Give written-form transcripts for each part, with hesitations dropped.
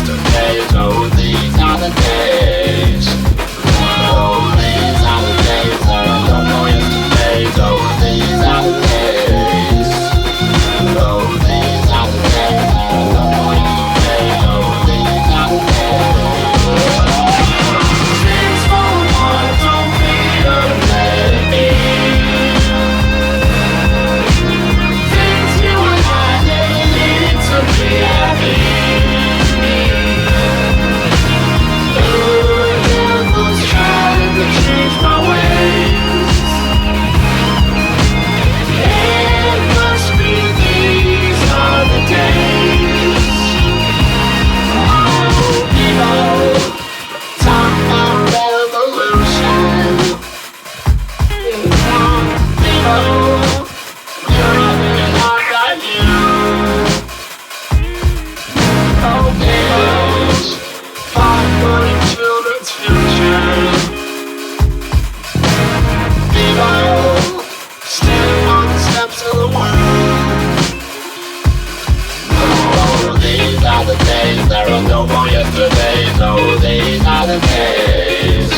yesterdays. Oh, these are the days. Oh, these are the days. There are no more yesterdays. Oh, these are the days. Oh, these are the days. There are no more yesterdays. Oh, these are the days. Things fall apart, don't be afraid. Things you and I never need to be happy. Trying to change my ways. It must be these are the days. Oh, people, talk about revolution. People, you're living like I do. Oh, people, fight for your children's future. Standing on the steps of the world. Oh, these are the days. There are no more yesterdays. Oh, these are the days.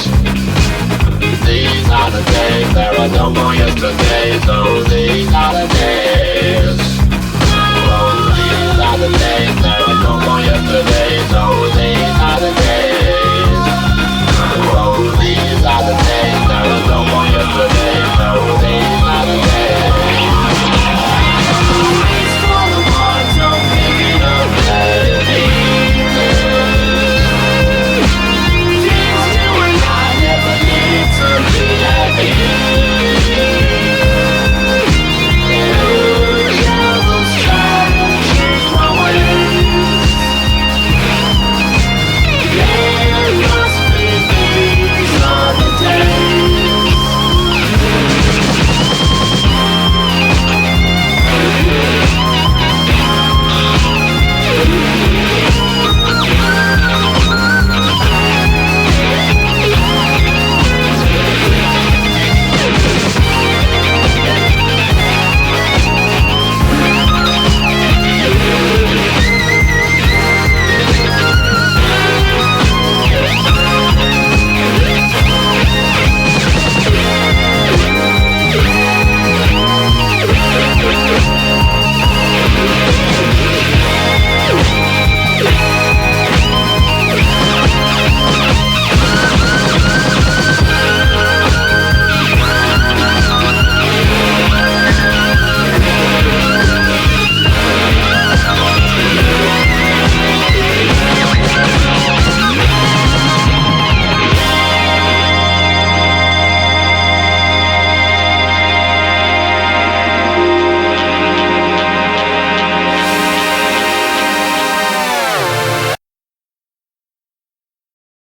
These are the days. There are no more yesterdays. Oh, these